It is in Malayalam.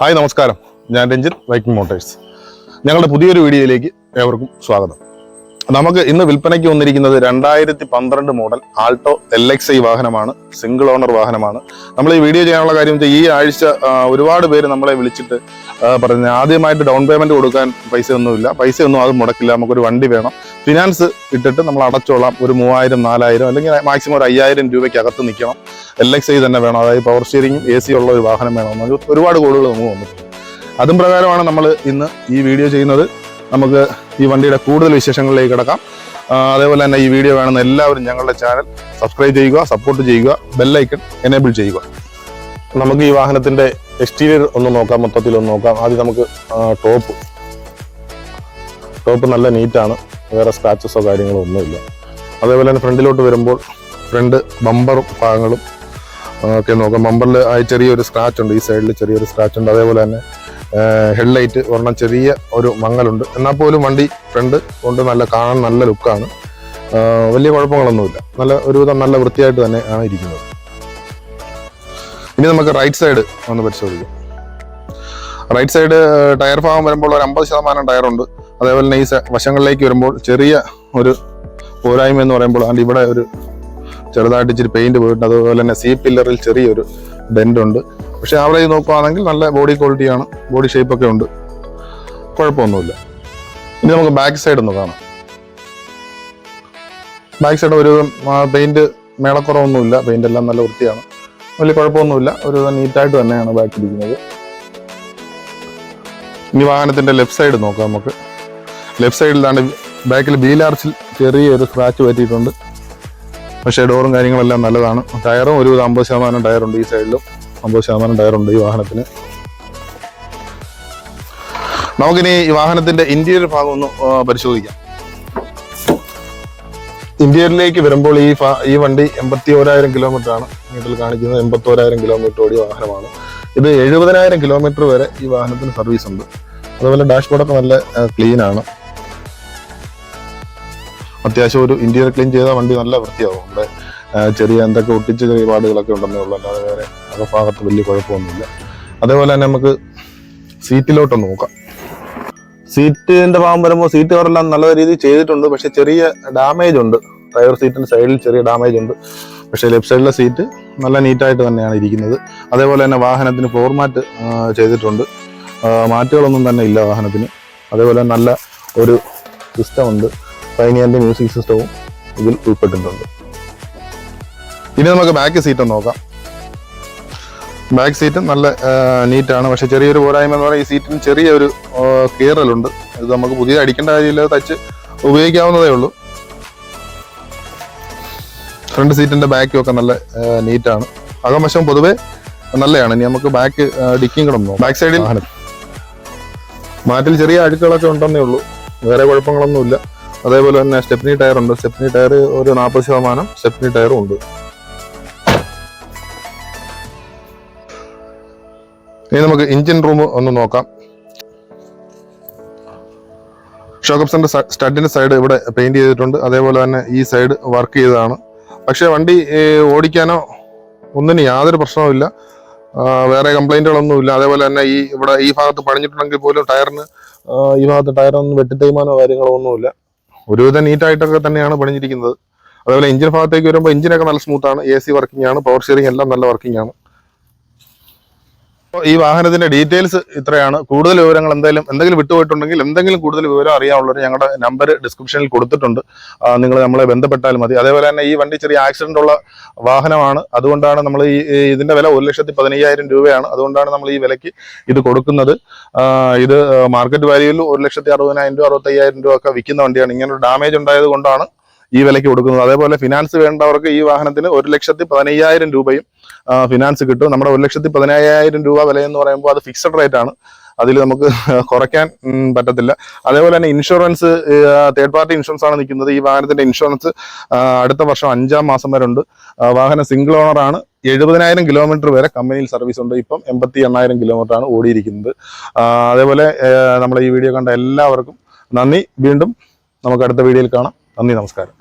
ഹായ് നമസ്കാരം, ഞാൻ രഞ്ജിത്ത്, വൈക്കിംഗ് മോട്ടേഴ്സ്. ഞങ്ങളുടെ പുതിയൊരു വീഡിയോയിലേക്ക് ഏവർക്കും സ്വാഗതം. നമുക്ക് ഇന്ന് വിൽപ്പനയ്ക്ക് വന്നിരിക്കുന്നത് 2012 മോഡൽ ആൾട്ടോ LXi വാഹനമാണ്. സിംഗിൾ ഓണർ വാഹനമാണ്. നമ്മൾ ഈ വീഡിയോ ചെയ്യാനുള്ള കാര്യം വെച്ചാൽ ഈ ആഴ്ച ഒരുപാട് പേര് നമ്മളെ വിളിച്ചിട്ട് പറഞ്ഞ ആദ്യമായിട്ട് ഡൗൺ പേയ്മെന്റ് കൊടുക്കാൻ പൈസയൊന്നും അത് മുടക്കില്ല, നമുക്കൊരു വണ്ടി വേണം, ഫിനാൻസ് ഇട്ടിട്ട് നമ്മൾ അടച്ചോളാം, ഒരു 3000, 4000 അല്ലെങ്കിൽ മാക്സിമം ഒരു 5000 രൂപയ്ക്ക് അകത്ത് നിൽക്കണം, LXi തന്നെ വേണം, അതായത് പവർ സ്റ്റിയറിംഗും AC ഉള്ള ഒരു വാഹനം വേണം. ഒരുപാട് കോളുകൾ നമുക്ക് വന്നിട്ടുണ്ട്. അതും പ്രകാരമാണ് നമ്മൾ ഇന്ന് ഈ വീഡിയോ ചെയ്യുന്നത്. നമുക്ക് ഈ വണ്ടിയുടെ കൂടുതൽ വിശേഷങ്ങളിലേക്ക് കിടക്കാം. അതേപോലെ തന്നെ ഈ വീഡിയോ വേണമെന്ന് എല്ലാവരും ഞങ്ങളുടെ ചാനൽ സബ്സ്ക്രൈബ് ചെയ്യുക, സപ്പോർട്ട് ചെയ്യുക, ബെല്ലൈക്കൺ എനേബിൾ ചെയ്യുക. നമുക്ക് ഈ വാഹനത്തിന്റെ എക്സ്റ്റീരിയർ ഒന്ന് നോക്കാം, മൊത്തത്തിലൊന്ന് നോക്കാം. ആദ്യം നമുക്ക് ടോപ്പ് നല്ല നീറ്റാണ്, വേറെ സ്ക്രാച്ചസോ കാര്യങ്ങളോ ഒന്നുമില്ല. അതേപോലെ തന്നെ ഫ്രണ്ടിലോട്ട് വരുമ്പോൾ ഫ്രണ്ട് ബമ്പറും ഭാഗങ്ങളും ഒക്കെ നോക്കാം. ബമ്പറിൽ ചെറിയൊരു സ്ക്രാച്ച് ഉണ്ട്, ഈ സൈഡിൽ ചെറിയൊരു സ്ക്രാച്ച് ഉണ്ട്. അതേപോലെ തന്നെ ഹെഡ്ലൈറ്റ് ഒരെണ്ണം ചെറിയ ഒരു മങ്ങലുണ്ട്. എന്നാൽ പോലും വണ്ടി ഫ്രണ്ട് കൊണ്ട് കാണാൻ നല്ല ലുക്കാണ്, വലിയ കുഴപ്പങ്ങളൊന്നുമില്ല, ഒരുവിധം നല്ല വൃത്തിയായിട്ട് തന്നെ ആണ് ഇരിക്കുന്നത്. ഇനി നമുക്ക് റൈറ്റ് സൈഡ് ഒന്ന് പരിശോധിക്കാം. റൈറ്റ് സൈഡ് ടയർ ഭാഗം വരുമ്പോൾ ഒരു 50% ടയറുണ്ട്. അതേപോലെ തന്നെ ഈ വശങ്ങളിലേക്ക് വരുമ്പോൾ ചെറിയ ഒരു പോരായ്മ എന്ന് പറയുമ്പോൾ അതിൻ്റെ ഇവിടെ ഒരു ചെറുതായിട്ട് ഇച്ചിരി പെയിന്റ് പോയിട്ടുണ്ട്. അതുപോലെ തന്നെ സി പില്ലറിൽ ചെറിയൊരു ഡെന്റ് ഉണ്ട്. പക്ഷെ അവിടെ നോക്കുകയാണെങ്കിൽ നല്ല ബോഡി ക്വാളിറ്റിയാണ്, ബോഡി ഷേപ്പൊക്കെ ഉണ്ട്, കുഴപ്പമൊന്നുമില്ല. ഇനി നമുക്ക് ബാക്ക് സൈഡ് ഒന്ന് കാണാം. ബാക്ക് സൈഡ് ഒരു പെയിന്റ് മേളക്കുറവൊന്നുമില്ല, പെയിന്റ് എല്ലാം നല്ല വൃത്തിയാണ്, വലിയ കുഴപ്പമൊന്നുമില്ല, ഒരു നീറ്റായിട്ട് തന്നെയാണ് ബാക്ക് ഇരിക്കുന്നത്. ഇനി വാഹനത്തിന്റെ ലെഫ്റ്റ് സൈഡ് നോക്കാം. നമുക്ക് ലെഫ്റ്റ് സൈഡിലാണ് ബാക്കിൽ വീലാർച്ചിൽ ചെറിയൊരു സ്ക്രാച്ച് പറ്റിയിട്ടുണ്ട്. പക്ഷേ ഡോറും കാര്യങ്ങളെല്ലാം നല്ലതാണ്. ടയറും ഒരു 50% ടയറുണ്ട്, ഈ സൈഡിലും 50% ടയറുണ്ട് ഈ വാഹനത്തിന്. നമുക്കിനി ഈ വാഹനത്തിന്റെ ഇന്റീരിയർ ഭാഗം ഒന്ന് പരിശോധിക്കാം. ഇന്റീരിയറിലേക്ക് വരുമ്പോൾ ഈ വണ്ടി 81,000 കിലോമീറ്റർ ആണ് മീറ്ററിൽ കാണിക്കുന്നത്. 81,000 കിലോമീറ്റർ ഓടിയ വാഹനമാണ്. ഇത് 70,000 കിലോമീറ്റർ വരെ ഈ വാഹനത്തിന് സർവീസ് ഉണ്ട്. അതുപോലെ ഡാഷ്ബോർഡൊക്കെ നല്ല ക്ലീൻ ആണ്. അത്യാവശ്യം ഒരു ഇന്റീരിയർ ക്ലീൻ ചെയ്ത വണ്ടി നല്ല വൃത്തിയാവും. നമ്മുടെ ചെറിയ എന്തൊക്കെ ഒട്ടിച്ച ചെറിയ പാടുകളൊക്കെ ഉണ്ടെന്നേ ഉള്ളൂ, അല്ലാതെ വേറെ അകഭാഗത്ത് വലിയ കുഴപ്പമൊന്നുമില്ല. അതേപോലെ തന്നെ നമുക്ക് സീറ്റിലോട്ടൊന്ന് നോക്കാം. സീറ്റിന്റെ ഭാഗം വരുമ്പോൾ സീറ്റ് കവറെല്ലാം നല്ല രീതിയിൽ ചെയ്തിട്ടുണ്ട്. പക്ഷെ ചെറിയ ഡാമേജ് ഉണ്ട്, ഡ്രൈവർ സീറ്റിന്റെ സൈഡിൽ ചെറിയ ഡാമേജ് ഉണ്ട്. പക്ഷേ ലെഫ്റ്റ് സൈഡിലെ സീറ്റ് നല്ല നീറ്റായിട്ട് തന്നെയാണ് ഇരിക്കുന്നത്. അതേപോലെ തന്നെ വാഹനത്തിന് ഫ്ലോർ മാറ്റ് ചെയ്തിട്ടുണ്ട്, മാറ്റുകളൊന്നും തന്നെ ഇല്ല വാഹനത്തിന്. അതേപോലെ നല്ല ഒരു സിസ്റ്റം ഉണ്ട്, പൈനിയറിന്റെ മ്യൂസിക് സിസ്റ്റവും ഇതിൽ ഉൾപ്പെട്ടിട്ടുണ്ട്. ഇനി നമുക്ക് ബാക്ക് സീറ്റ് നോക്കാം. ബാക്ക് സീറ്റ് നല്ല നീറ്റാണ്. പക്ഷെ ചെറിയൊരു പോരായ്മ എന്ന് പറഞ്ഞാൽ ഈ സീറ്റിന് ചെറിയൊരു കീറലുണ്ട്. ഇത് നമുക്ക് പുതിയ അടിക്കേണ്ട കാര്യമില്ല, തച്ച് ഉപയോഗിക്കാവുന്നതേ ഉള്ളൂ. ഫ്രണ്ട് സീറ്റിന്റെ ബാക്കും ഒക്കെ നല്ല നീറ്റാണ്. അകംവശം പൊതുവെ നല്ലതാണ്. ഇനി നമുക്ക് ബാക്ക് ഡിക്കിങ് കൂടെ നോക്കാം. ബാക്ക് സൈഡിൽ മാറ്റിൽ ചെറിയ അഴുക്കുകളൊക്കെ ഉണ്ടെന്നേ ഉള്ളൂ, വേറെ കുഴപ്പങ്ങളൊന്നുമില്ല. അതേപോലെ തന്നെ സ്റ്റെപ്നി ടയർ ഉണ്ട്. സ്റ്റെപ്നി ടയർ ഒരു 40% സ്റ്റെപ്നി ടയറും ഉണ്ട്. ഇനി നമുക്ക് എഞ്ചിൻ റൂം ഒന്ന് നോക്കാം. ഷോക്കപ്സിന്റെ സ്റ്റഡിന്റെ സൈഡ് ഇവിടെ പെയിന്റ് ചെയ്തിട്ടുണ്ട്. അതേപോലെ തന്നെ ഈ സൈഡ് വർക്ക് ചെയ്തതാണ്. പക്ഷെ വണ്ടി ഓടിക്കാനോ ഒന്നിനും യാതൊരു പ്രശ്നവുമില്ല, വേറെ കംപ്ലൈന്റുകളൊന്നുമില്ല. അതേപോലെ തന്നെ ഇവിടെ ഈ ഭാഗത്ത് പണിഞ്ഞിട്ടുണ്ടെങ്കിൽ പോലും ടയറിന് ഈ ഭാഗത്ത് ടയറൊന്നും വെട്ടിത്തൈമാനോ കാര്യങ്ങളോ ഒന്നുമില്ല, ഒരുവിധം നീറ്റായിട്ടൊക്കെ തന്നെയാണ് പണിഞ്ഞിരിക്കുന്നത്. അതേപോലെ എഞ്ചിൻ ഭാഗത്തേക്ക് വരുമ്പോൾ എഞ്ചിനൊക്കെ നല്ല സ്മൂത്താണ്, AC വർക്കിംഗ് ആണ്, പവർ സ്റ്റിയറിംഗ് എല്ലാം നല്ല വർക്കിംഗ് ആണ്. ഈ വാഹനത്തിന്റെ ഡീറ്റെയിൽസ് ഇത്രയാണ്. കൂടുതൽ വിവരങ്ങൾ എന്തെങ്കിലും വിട്ടുപോയിട്ടുണ്ടെങ്കിൽ, എന്തെങ്കിലും കൂടുതൽ വിവരം അറിയാനുള്ളവർ ഞങ്ങളുടെ നമ്പർ ഡിസ്ക്രിപ്ഷനിൽ കൊടുത്തിട്ടുണ്ട്, നിങ്ങൾ നമ്മളെ ബന്ധപ്പെട്ടാൽ മതി. അതേപോലെ തന്നെ ഈ വണ്ടി ചെറിയ ആക്സിഡന്റ് ഉള്ള വാഹനമാണ്, അതുകൊണ്ടാണ് നമ്മൾ ഇതിന്റെ വില 1,15,000 രൂപയാണ്. അതുകൊണ്ടാണ് നമ്മൾ ഈ വിലയ്ക്ക് ഇത് കൊടുക്കുന്നത്. ഇത് മാർക്കറ്റ് വാല്യൂവിൽ 1,60,000 65,000 രൂപ ഒക്കെ വിൽക്കുന്ന വണ്ടിയാണ്. ഇങ്ങനൊരു ഡാമേജ് ഉണ്ടായത് കൊണ്ടാണ് ഈ വിലയ്ക്ക് കൊടുക്കുന്നത്. അതേപോലെ ഫിനാൻസ് വേണ്ടവർക്ക് ഈ വാഹനത്തിന് 1,15,000 രൂപയും ഫിനാൻസ് കിട്ടും. നമ്മുടെ 1,15,000 രൂപ വില എന്ന് പറയുമ്പോൾ അത് ഫിക്സഡ് റേറ്റ് ആണ്, അതിൽ നമുക്ക് കുറയ്ക്കാൻ പറ്റത്തില്ല. അതേപോലെ തന്നെ ഇൻഷുറൻസ് തേർഡ് പാർട്ടി ഇൻഷുറൻസ് ആണ് നിൽക്കുന്നത്. ഈ വാഹനത്തിന്റെ ഇൻഷുറൻസ് അടുത്ത വർഷം 5-ാം മാസം വരെ ഉണ്ട്. വാഹനം സിംഗിൾ ഓണർ ആണ്. 70,000 കിലോമീറ്റർ വരെ കമ്പനിയിൽ സർവീസ് ഉണ്ട്. ഇപ്പം 88,000 കിലോമീറ്റർ ആണ് ഓടിയിരിക്കുന്നത്. അതേപോലെ നമ്മളെ ഈ വീഡിയോ കണ്ട എല്ലാവർക്കും നന്ദി. വീണ്ടും നമുക്ക് അടുത്ത വീഡിയോയിൽ കാണാം. നന്ദി, നമസ്കാരം.